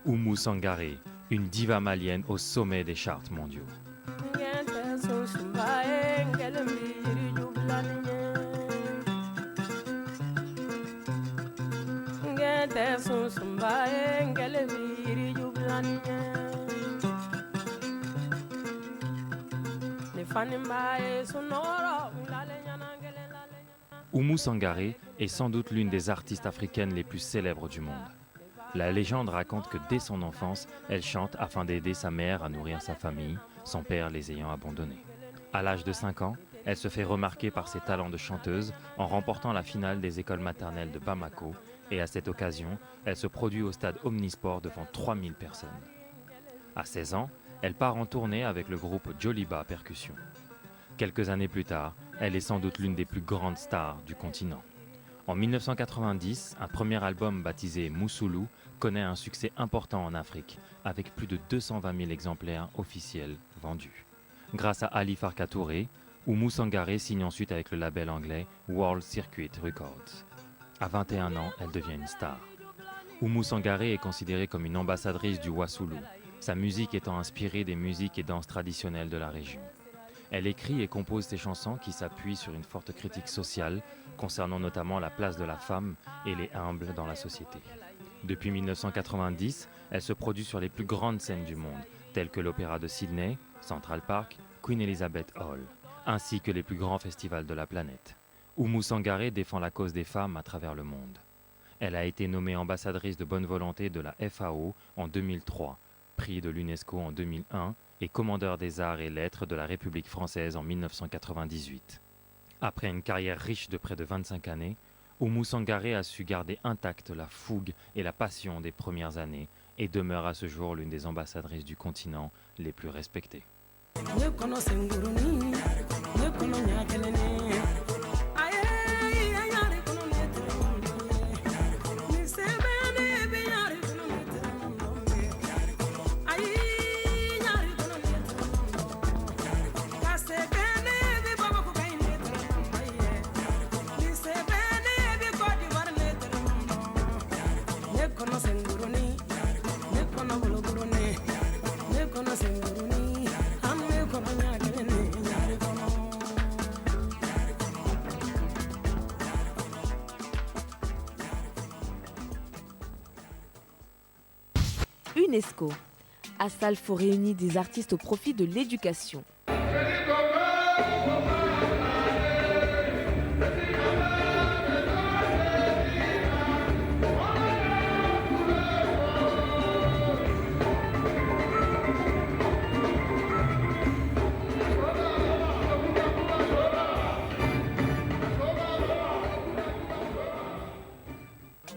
Oumou Sangaré, une diva malienne au sommet des charts mondiaux. Oumou Sangaré est sans doute l'une des artistes africaines les plus célèbres du monde. La légende raconte que dès son enfance, elle chante afin d'aider sa mère à nourrir sa famille, son père les ayant abandonnés. À l'âge de 5 ans, elle se fait remarquer par ses talents de chanteuse en remportant la finale des écoles maternelles de Bamako et à cette occasion, elle se produit au stade Omnisport devant 3000 personnes. À 16 ans, elle part en tournée avec le groupe Joliba Percussion. Quelques années plus tard, elle est sans doute l'une des plus grandes stars du continent. En 1990, un premier album baptisé Moussoulou connaît un succès important en Afrique, avec plus de 220 000 exemplaires officiels vendus. Grâce à Ali Farka Touré, Oumou Sangaré signe ensuite avec le label anglais World Circuit Records. À 21 ans, elle devient une star. Oumou Sangaré est considérée comme une ambassadrice du Wassoulou, sa musique étant inspirée des musiques et danses traditionnelles de la région. Elle écrit et compose ses chansons qui s'appuient sur une forte critique sociale, concernant notamment la place de la femme et les humbles dans la société. Depuis 1990, elle se produit sur les plus grandes scènes du monde, telles que l'Opéra de Sydney, Central Park, Queen Elizabeth Hall, ainsi que les plus grands festivals de la planète. Oumou Sangaré défend la cause des femmes à travers le monde. Elle a été nommée ambassadrice de bonne volonté de la FAO en 2003, prix de l'UNESCO en 2001 et commandeur des arts et lettres de la République française en 1998. Après une carrière riche de près de 25 années, Oumou Sangaré a su garder intacte la fougue et la passion des premières années et demeure à ce jour l'une des ambassadrices du continent les plus respectées. UNESCO. À Salfo réunit des artistes au profit de l'éducation.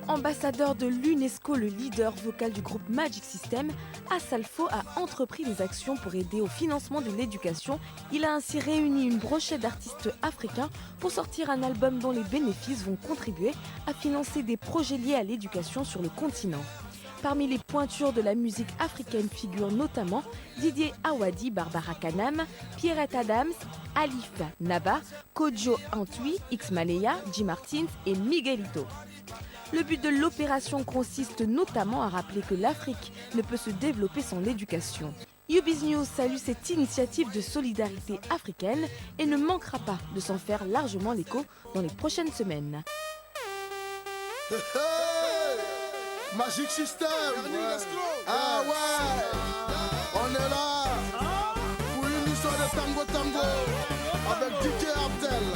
Ambassadeur de l'UNESCO, le leader vocal du groupe Magic System, Asalfo a entrepris des actions pour aider au financement de l'éducation. Il a ainsi réuni une brochette d'artistes africains pour sortir un album dont les bénéfices vont contribuer à financer des projets liés à l'éducation sur le continent. Parmi les pointures de la musique africaine figurent notamment Didier Awadi, Barbara Kanam, Pierrette Adams, Alif Naba, Kojo Antwi, X Maleya, Jim Martins et Miguelito. Le but de l'opération consiste notamment à rappeler que l'Afrique ne peut se développer sans l'éducation. UBiz News salue cette initiative de solidarité africaine et ne manquera pas de s'en faire largement l'écho dans les prochaines semaines. Hey, Magic System, ah ouais, on est là pour une histoire de tango tango avec DJ Abdel.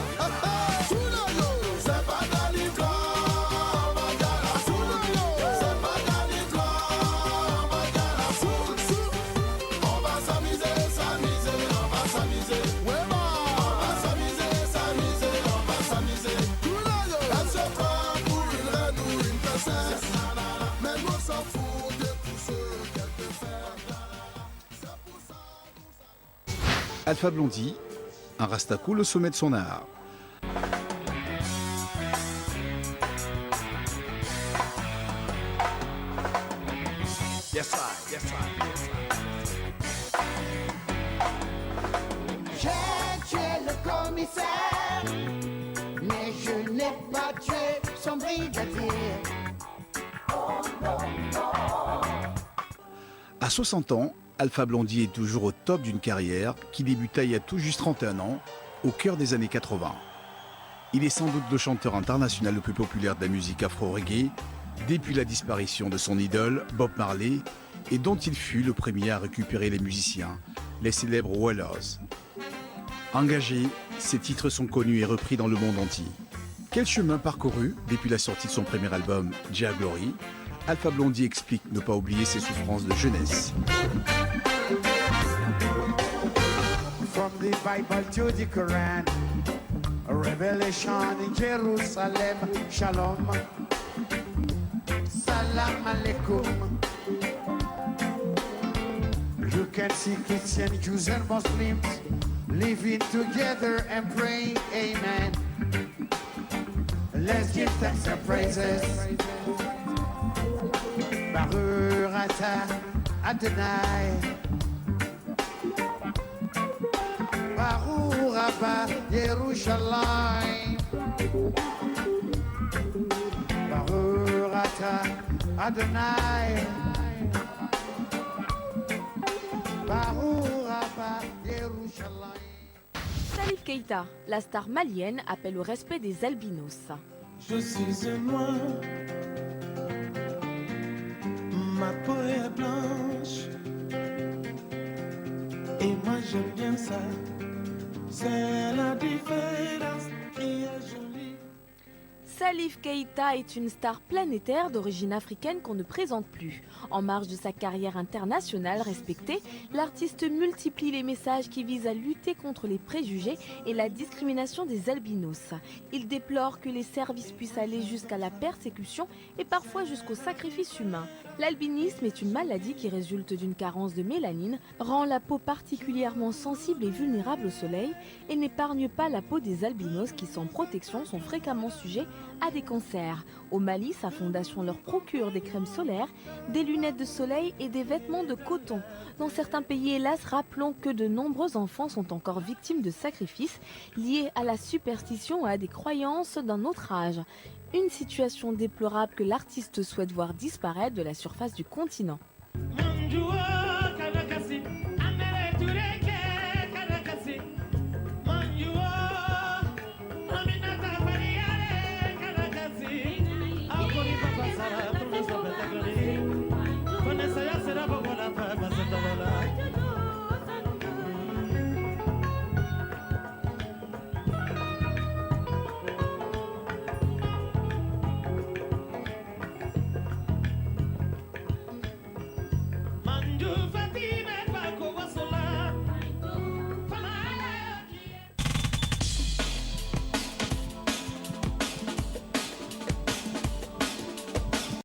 C'est pas Danica. Alpha Blondy, un rasta cool au sommet de son art. Yes, I, yes, I, yes, I. J'ai tué le commissaire, mais je n'ai pas tué son brigadier. Oh non, non. À 60 ans, Alpha Blondy est toujours au top d'une carrière qui débuta il y a tout juste 31 ans, au cœur des années 80. Il est sans doute le chanteur international le plus populaire de la musique afro-reggae, depuis la disparition de son idole, Bob Marley, et dont il fut le premier à récupérer les musiciens, les célèbres Wailers. Engagés, ses titres sont connus et repris dans le monde entier. Quel chemin parcouru depuis la sortie de son premier album, Jah Glory? Alpha Blondy explique ne pas oublier ses souffrances de jeunesse. From the Bible to the Quran, a revelation in Jerusalem. Shalom, salam alaikum. You can see Christians, Jews and Muslims living together and praying, amen. Let's give thanks and praises. Baruch atah Adonai, Baruch Abba Yerushalayim, Baruch atah Adonai, Baruch Abba Yerushalayim. Salif Keita, la star malienne, appelle au respect des albinos. Je suis un noir, ma peau est blanche, et moi j'aime bien ça, c'est la différence qui est jolie. Salif Keita est une star planétaire d'origine africaine qu'on ne présente plus. En marge de sa carrière internationale respectée, l'artiste multiplie les messages qui visent à lutter contre les préjugés et la discrimination des albinos. Il déplore que les services puissent aller jusqu'à la persécution et parfois jusqu'au sacrifice humain. L'albinisme est une maladie qui résulte d'une carence de mélanine, rend la peau particulièrement sensible et vulnérable au soleil et n'épargne pas la peau des albinos qui, sans protection, sont fréquemment sujets à des cancers. Au Mali, sa fondation leur procure des crèmes solaires, des lunettes de soleil et des vêtements de coton. Dans certains pays, hélas, rappelons que de nombreux enfants sont encore victimes de sacrifices liés à la superstition et à des croyances d'un autre âge. Une situation déplorable que l'artiste souhaite voir disparaître de la surface du continent. Manjua.